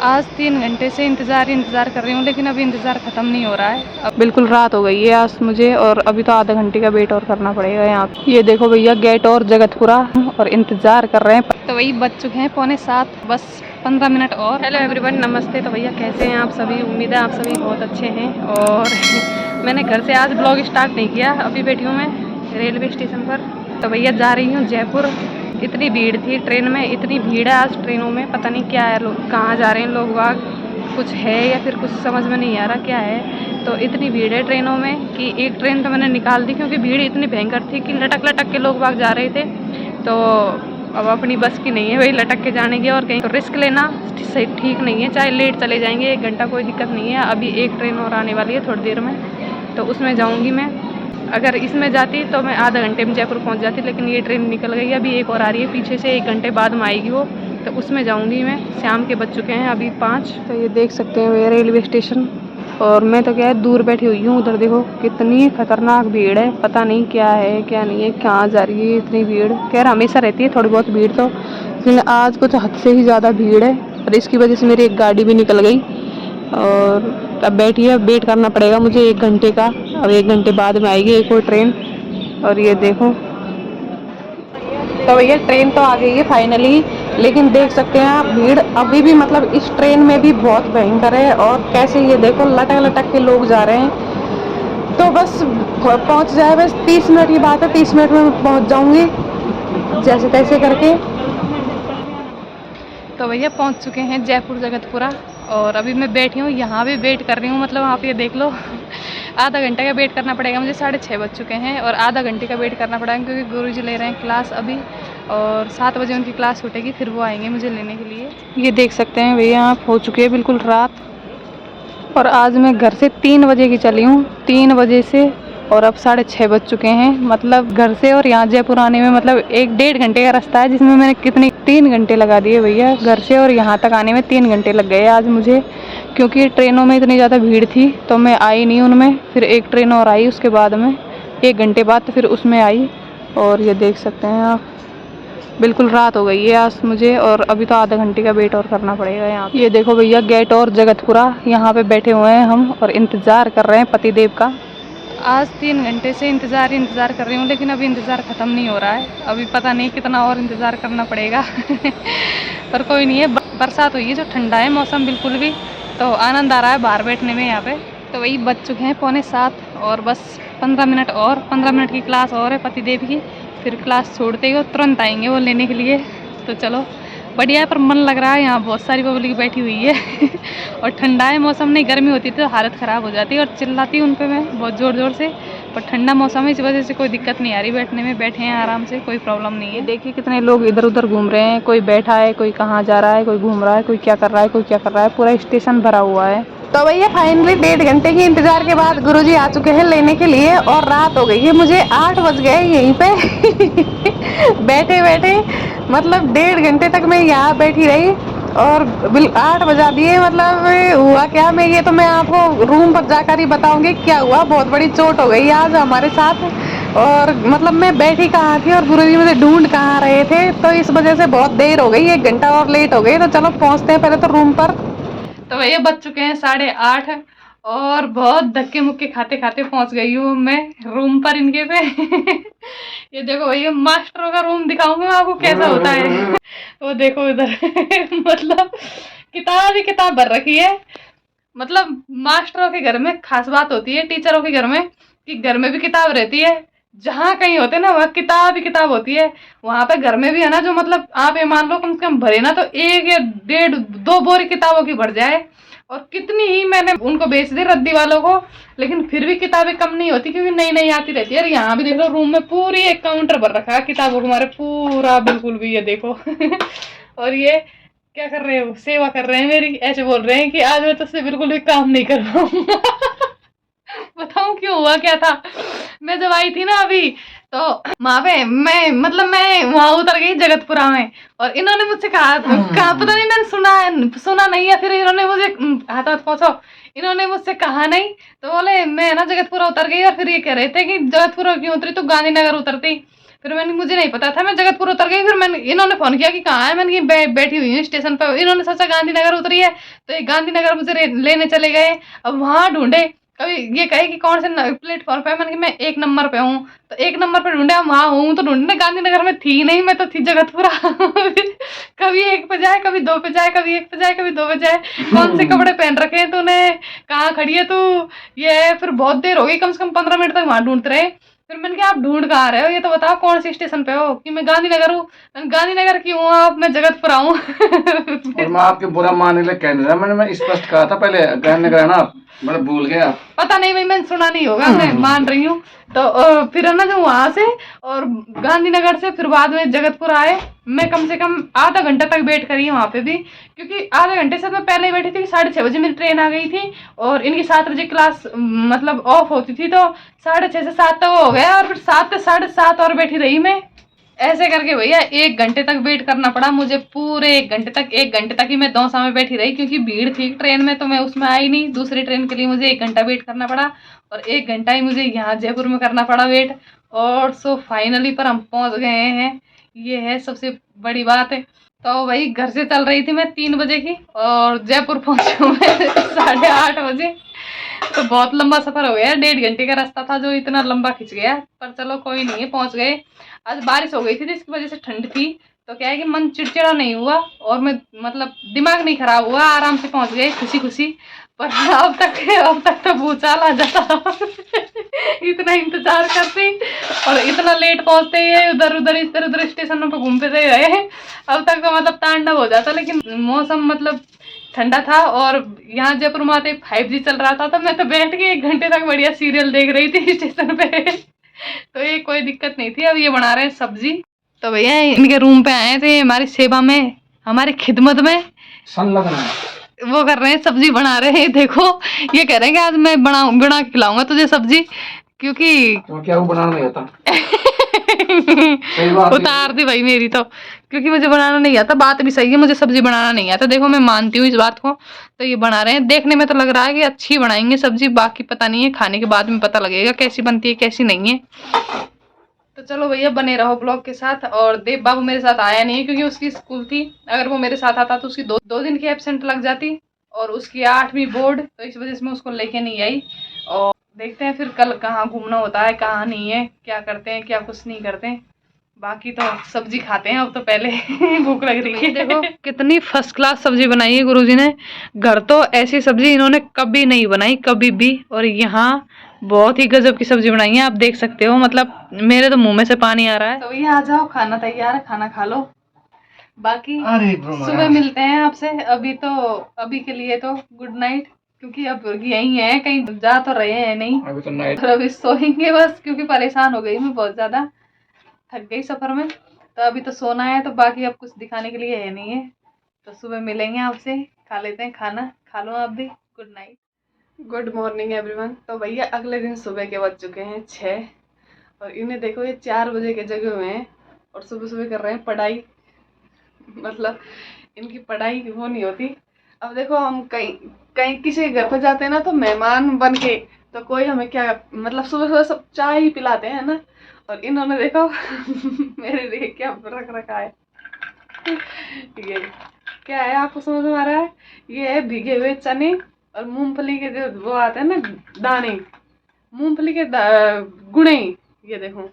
आज 3 घंटे से इंतज़ार कर रही हूँ, लेकिन अभी इंतज़ार ख़त्म नहीं हो रहा है। अब बिल्कुल रात हो गई है आज मुझे, और अभी तो आधा घंटे का वेट और करना पड़ेगा यहाँ पे। ये देखो भैया, गेट और जगतपुरा, और इंतज़ार कर रहे हैं। तो वही बज चुके हैं 6:45, बस 15 मिनट और। हेलो एवरीवन, नमस्ते। तो भैया कैसे हैं आप सभी? उम्मीद है आप सभी बहुत अच्छे हैं। और मैंने घर से आज ब्लॉग स्टार्ट नहीं किया, अभी बैठी हूँ मैं रेलवे स्टेशन पर। तो भैया जा रही हूँ जयपुर। इतनी भीड़ थी ट्रेन में, इतनी भीड़ है आज ट्रेनों में, पता नहीं क्या है, लोग कहाँ जा रहे हैं, लोग वाग कुछ है या फिर कुछ समझ में नहीं आ रहा क्या है। तो इतनी भीड़ है ट्रेनों में कि एक ट्रेन तो मैंने निकाल दी, क्योंकि भीड़ इतनी भयंकर थी कि लटक लटक के लोग वाग जा रहे थे। तो अब अपनी बस की नहीं है भाई लटक के जाने की, और कहीं तो रिस्क लेना सही ठीक नहीं है। चाहे लेट चले जाएंगे 1 घंटा, कोई दिक्कत नहीं है। अभी एक ट्रेन और आने वाली है थोड़ी देर में, तो उसमें जाऊँगी मैं। अगर इसमें जाती तो मैं आधा घंटे में जयपुर पहुंच जाती, लेकिन ये ट्रेन निकल गई। अभी एक और आ रही है पीछे से, 1 घंटे बाद में आएगी वो, तो उसमें जाऊंगी मैं। शाम के बज चुके हैं अभी 5। तो ये देख सकते हैं ये रेलवे स्टेशन, और मैं तो क्या है दूर बैठी हुई हूँ। उधर देखो कितनी खतरनाक भीड़ है, पता नहीं क्या है क्या नहीं है, कहाँ जा रही है इतनी भीड़। खैर हमेशा रहती है थोड़ी बहुत भीड़ तो, लेकिन आज कुछ हद से ही ज़्यादा भीड़ है, और इसकी वजह से मेरी एक गाड़ी भी निकल गई। और अब बैठी है, वेट करना पड़ेगा मुझे 1 घंटे का। अब 1 घंटे बाद में आएगी एक और ट्रेन। और ये देखो, तो भैया ट्रेन तो आ गई है फाइनली, लेकिन देख सकते हैं आप भीड़ अभी भी, मतलब इस ट्रेन में भी बहुत भयंकर है। और कैसे ये देखो लटक लटक के लोग जा रहे हैं। तो बस पहुंच जाए, बस 30 मिनट की बात है, 30 मिनट में पहुंच जाऊंगी जैसे तैसे करके। तो भैया पहुंच चुके हैं जयपुर जगतपुरा, और अभी मैं बैठी हूँ यहाँ भी वेट कर रही हूँ। मतलब आप ये देख लो आधा घंटे का वेट करना पड़ेगा मुझे। 6:30 बज चुके हैं और आधा घंटे का वेट करना पड़ेगा, क्योंकि गुरुजी ले रहे हैं क्लास अभी, और 7 बजे उनकी क्लास छूटेगी, फिर वो आएंगे मुझे लेने के लिए। ये देख सकते हैं भैया, आप हो चुकी है बिल्कुल रात, और आज मैं घर से 3 बजे की चली हूँ, 3 बजे से, और अब 6:30 बज चुके हैं। मतलब घर से और यहाँ जयपुर आने में मतलब 1-1.5 घंटे का रास्ता है, जिसमें मैंने कितने 3 घंटे लगा दिए भैया। घर से और यहाँ तक आने में 3 घंटे लग गए आज मुझे, क्योंकि ट्रेनों में इतनी ज़्यादा भीड़ थी तो मैं आई नहीं उनमें। फिर एक ट्रेन और आई उसके बाद में 1 घंटे बाद, तो फिर उसमें आई। और ये देख सकते हैं आप, बिल्कुल रात हो गई है आज मुझे, और अभी तो आधा घंटे का वेट और करना पड़ेगा यहाँ। ये देखो भैया, गेट और जगतपुरा, यहाँ पे बैठे हुए हैं हम और इंतज़ार कर रहे हैं पतिदेव का। आज 3 घंटे से इंतज़ार कर रही हूँ, लेकिन अभी इंतज़ार ख़त्म नहीं हो रहा है। अभी पता नहीं कितना और इंतज़ार करना पड़ेगा पर कोई नहीं है। बरसात हुई है जो ठंडा है मौसम बिल्कुल भी, तो आनंद आ रहा है बाहर बैठने में यहाँ पे। तो वही बज चुके हैं 6:45, और बस 15 मिनट और, 15 मिनट की क्लास और है पतिदेव की। फिर क्लास छोड़ते ही वो तुरंत आएंगे वो लेने के लिए। तो चलो बढ़िया है, पर मन लग रहा है, यहाँ बहुत सारी पब्लिक बैठी हुई है और ठंडा है मौसम, नहीं गर्मी होती तो हालत ख़राब हो जाती है और चिल्लाती उन पे मैं बहुत ज़ोर ज़ोर से। पर ठंडा मौसम है, इस वजह से कोई दिक्कत नहीं आ रही बैठने में, बैठे हैं आराम से, कोई प्रॉब्लम नहीं है। देखिए कितने लोग इधर उधर घूम रहे हैं, कोई बैठा है, कोई कहाँ जा रहा है, कोई घूम रहा है, कोई क्या कर रहा है, कोई क्या कर रहा है, पूरा स्टेशन भरा हुआ है। तो भैया फाइनली 1.5 घंटे के इंतजार के बाद गुरुजी आ चुके हैं लेने के लिए, और रात हो गई है, मुझे 8 बज गए यहीं पे बैठे बैठे। मतलब 1.5 घंटे तक मैं यहाँ बैठी रही, और 8 बजा दिए। मतलब हुआ क्या, मैं आपको रूम पर जाकर ही बताऊंगी क्या हुआ। बहुत बड़ी चोट हो गई आज हमारे साथ, और मतलब मैं बैठी कहाँ थी और गुरुजी मुझे ढूंढ कहाँ रहे थे, तो इस वजह से बहुत देर हो गई, 1 घंटा और लेट हो गई। तो चलो पहुँचते हैं पहले तो रूम पर। तो भैया बज चुके हैं 8:30, और बहुत धक्के मुक्के खाते खाते पहुंच गई हूँ मैं रूम पर इनके पे ये देखो भैया, मास्टरों का रूम दिखाऊंगा मैं आपको कैसा होता है वो देखो इधर मतलब किताब ही किताब भर रखी है। मतलब मास्टरों के घर में खास बात होती है, टीचरों के घर में, कि घर में भी किताब रहती है। जहाँ कहीं होते ना वहाँ किताब ही किताब होती है, वहां पे घर में भी है ना। जो मतलब आप ये मान लो कम से कम भरे ना तो 1 या 1.5-2 बोरी किताबों की भर जाए, और कितनी ही मैंने उनको बेच दी रद्दी वालों को, लेकिन फिर भी किताबें कम नहीं होती, क्योंकि नई नई आती रहती है। और यहाँ भी देख लो रूम में पूरी एक काउंटर भर रखा है किताबों को हमारे, पूरा बिल्कुल भी, ये देखो और ये क्या कर रहे हो, सेवा कर रहे हैं मेरी, ऐसे बोल रहे हैं कि आज मैं तुझसे बिल्कुल भी काम नहीं कर पाऊंगा बताऊं क्यों हुआ क्या था। मैं जब आई थी ना अभी, तो वहां पे मैं वहां उतर गई जगतपुरा में, और इन्होंने मुझसे कहा पता नहीं, मैंने सुना नहीं, या फिर इन्होंने मुझे हाथ हाथ पहुंचो, इन्होंने मुझसे कहा नहीं। तो बोले मैं ना जगतपुरा उतर गई, और फिर ये कह रहे थे कि जगतपुरा क्यों उतरी, तो गांधीनगर उतरती। फिर मुझे नहीं पता था, मैं जगतपुर उतर गई। फिर इन्होंने फोन किया कि कहाँ है, मैंने बैठी हुई हूँ स्टेशन पर। इन्होंने सोचा गांधीनगर उतरी है, तो ये गांधीनगर मुझे लेने चले गए। अब वहां ढूंढे, कभी ये कहे कि कौन से प्लेटफॉर्म पे है, मैंने कि मैं 1 नंबर पे हूँ। तो 1 नंबर पे ढूंढे, हम वहां हूँ तो ढूंढने, गांधीनगर में थी नहीं, मैं तो थी जगतपुरा। कभी 1 पे जाए, कभी 2 पे जाए, कभी 1 पे जाए, कभी 2 पे जाए। कौन से कपड़े पहन रखे हैं तूने, कहाँ खड़ी है तू, ये फिर बहुत देर हो गई, कम से कम 15 मिनट तक वहां ढूंढते रहे। फिर मैंने कहा आप ढूंढ कहाँ रहे हो, ये तो बताओ कौन सी स्टेशन पे हो। कि मैं गांधीनगर हूँ। गांधीनगर की हूँ आप, मैं जगतपुरा हूँ। और मैं आपके बुरा मानने लग कह नहीं रहा, मैंने स्पष्ट कहा था पहले गांधीनगर है ना आप, मैं भूल गया। पता नहीं भाई, मैंने सुना नहीं होगा, मैं मान रही हूँ। तो फिर है ना, जो वहां से और गांधीनगर से फिर बाद में जगतपुर आए। मैं कम से कम आधा घंटा तक वेट करी वहां पे भी, क्योंकि आधे घंटे से मैं पहले ही बैठी थी। 6:30 बजे मेरी ट्रेन आ गई थी और इनकी 7 बजे क्लास मतलब ऑफ होती थी, तो 6:30 से 7 तक हो गया, और फिर 7 से 7:30 और बैठी रही मैं। ऐसे करके भैया 1 घंटे तक वेट करना पड़ा मुझे, पूरे 1 घंटे तक। 1 घंटे तक ही मैं दौसा में बैठी रही, क्योंकि भीड़ थी ट्रेन में, तो मैं उसमें आई नहीं। दूसरी ट्रेन के लिए मुझे 1 घंटा वेट करना पड़ा, और 1 घंटा ही मुझे यहाँ जयपुर में करना पड़ा वेट। और सो फाइनली पर हम पहुंच गए हैं, ये है सबसे बड़ी बात है। तो भाई घर से चल रही थी मैं 3 बजे की, और जयपुर पहुंची हूँ मैं 8:30 बजे। तो बहुत लंबा सफर हो गया, 1.5 घंटे का रास्ता था जो इतना लंबा खिंच गया, पर चलो कोई नहीं है, पहुंच गए। आज बारिश हो गई थी जिसकी वजह से ठंड थी, तो क्या है कि मन चिड़चिड़ा नहीं हुआ, और मैं मतलब दिमाग नहीं खराब हुआ, आराम से पहुंच गए खुशी खुशी। पर अब तक तो भूचाल आ जाता। इतना इंतजार करते और इतना लेट पहुंचते ही उधर उधर इधर उधर स्टेशनों पर घूमते रहे। अब तक तो मतलब तांडव हो जाता, लेकिन मौसम मतलब ठंडा था, और यहाँ जयपुर में आते 5G चल रहा था, तो मैं तो बैठ के 1 घंटे तक बढ़िया सीरियल देख रही थी स्टेशन पे। तो ये कोई दिक्कत नहीं थी। अब ये बना रहे हैं सब्जी, तो भैया इनके रूम पे आए थे हमारी सेवा में, हमारी खिदमत में संलग्न है। वो कर रहे हैं, सब्जी बना रहे हैं। देखो ये कह रहे हैं कि आज मैं बना के खिलाऊंगा तुझे सब्जी, क्योंकि तो क्या वो बनाना नहीं आता। सही बात है। उतार दी भाई मेरी तो, क्योंकि मुझे बनाना नहीं आता। बात भी सही है, मुझे सब्जी बनाना नहीं आता। देखो मैं मानती हूँ इस बात को। तो ये बना रहे हैं, देखने में तो लग रहा है कि अच्छी बनाएंगे सब्जी, बाकी पता नहीं है, खाने के बाद में पता लगेगा कैसी बनती है कैसी नहीं है। तो चलो भैया बने रहो ब्लॉग के साथ। और देव बाबू मेरे साथ आया नहीं है, क्योंकि उसकी स्कूल थी। अगर वो मेरे साथ आता तो उसकी दो दिन की एब्सेंट लग जाती, और उसकी 8वीं बोर्ड, तो इस वजह से मैं उसको लेके नहीं आई। और देखते हैं फिर कल कहाँ घूमना होता है कहाँ नहीं है, क्या करते हैं क्या कुछ नहीं करते हैं। बाकी तो सब्जी खाते हैं अब तो, पहले भूख लग रही है। देखो कितनी फर्स्ट क्लास सब्जी बनाई है गुरुजी ने। घर तो ऐसी सब्जी इन्होंने कभी नहीं बनाई, कभी भी। और यहाँ बहुत ही गजब की सब्जी बनाई है, आप देख सकते हो। मतलब मेरे तो मुंह में से पानी आ रहा है। तो ये आ जाओ, खाना तैयार है, खाना खा लो। बाकी सुबह मिलते हैं आपसे। अभी के लिए तो गुड नाइट, क्योंकि अब यही है, कहीं जा तो रहे हैं नहीं। अभी तो नाइट, और अभी सोएंगे बस, क्योंकि परेशान हो गई मैं बहुत ज्यादा, थक गई सफर में। तो अभी तो सोना है, तो बाकी अब कुछ दिखाने के लिए है नहीं है। तो सुबह मिलेंगे आपसे, खा लेते हैं खाना, खा लो आप भी। Good night, good morning everyone. तो भैया अगले दिन सुबह के बज चुके हैं 6, और इन्हें देखो ये 4 बजे के जगे हुए हैं, और सुबह सुबह कर रहे हैं पढ़ाई। मतलब इनकी पढ़ाई वो नहीं होती। अब देखो हम कहीं कहीं किसी के घर पर जाते हैं ना, तो मेहमान बन के, तो कोई हमें क्या मतलब सुबह सुबह सब चाय ही पिलाते हैं ना। और इन्होंने देखो मेरे लिए क्या रख रखा है। ये क्या है आपको समझ में आ रहा है? ये है भीगे हुए चने और मूंगफली के जो वो आते हैं ना दाने, मूंगफली के गुणे, ये देखो।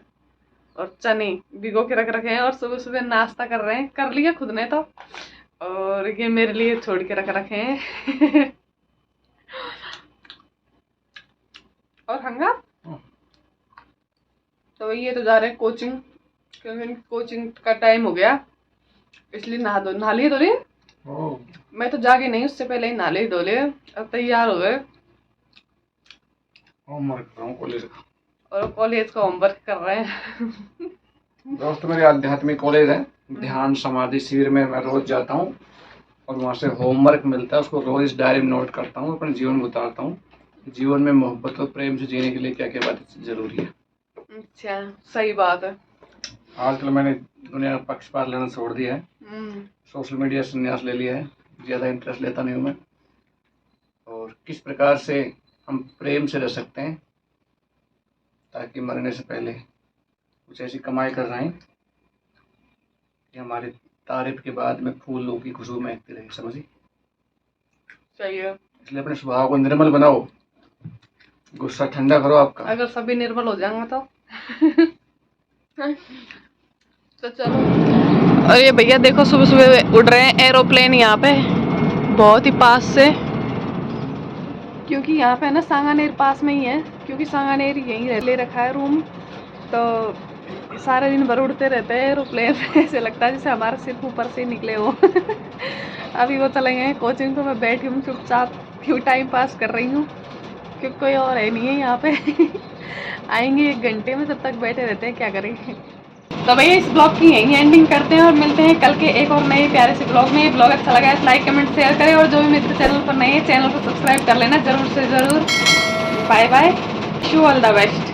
और चने भिगो के रख रखे हैं, और सुबह सुबह नाश्ता कर रहे हैं, कर लिया खुद ने तो। और ये मेरे लिए छोड़ के रख रखे हैं। और हंगा तो ये तो जा रहे हैं कोचिंग, क्योंकि कोचिंग का टाइम हो गया, इसलिए नहा लिए धो लिए। मैं तो जाके नहीं, उससे पहले ही नहा लिए धो लिए, अब तैयार हो गए। कॉलेज और कॉलेज का होमवर्क कर रहे हैं। दोस्त मेरे आध्यात्मिक कॉलेज है, ध्यान समाधि शिविर में मैं रोज जाता हूँ, और वहाँ से होमवर्क मिलता है, उसको रोज इस डायरी में नोट करता हूँ, अपने जीवन में उतारता हूँ। जीवन में मोहब्बत और प्रेम से जीने के लिए क्या क्या बातें जरूरी है। अच्छा, सही बात है। आजकल मैंने दुनिया का पक्षपात लेना छोड़ दिया है, सोशल मीडिया से संन्यास ले लिया है, ज़्यादा इंटरेस्ट लेता नहीं हूँ मैं। और किस प्रकार से हम प्रेम से रह सकते हैं ताकि मरने से पहले कुछ ऐसी कमाई कर रहे हैं कि हमारे तारीफ के बाद में फूलों की खुशबू महकती रहे, समझी। चाहिए। इसलिए अपने स्वभाव को निर्मल बनाओ, गुस्सा ठंडा करो आपका। अगर सभी निर्मल हो जाएंगे तो चलो। और ये भैया देखो सुबह सुबह उड़ रहे हैं एरोप्लेन यहाँ पे बहुत ही पास से, क्योंकि यहाँ पे है ना सांगानेर पास में ही है, क्योंकि सांगानेर यहीं ले रखा है रूम, तो सारे दिन भर उड़ते रहते हैं एरोप्लेन। ऐसे लगता है जैसे हमारा सिर्फ ऊपर से निकले हो। अभी वो चले गए कोचिंग, तो मैं बैठी हूँ चुपचाप, क्यों टाइम पास कर रही हूँ, क्योंकि कोई और है नहीं है यहाँ पे। आएंगे 1 घंटे में, तब तक बैठे रहते हैं, क्या करेंगे। तो भैया इस ब्लॉग की यहीं एंडिंग करते हैं और मिलते हैं कल के एक और नए प्यारे से ब्लॉग में। ब्लॉग अच्छा लगा है लाइक कमेंट शेयर करें, और जो भी मित्र चैनल पर नए हैं चैनल को सब्सक्राइब कर लेना जरूर से ज़रूर। Bye bye, wish you all the best.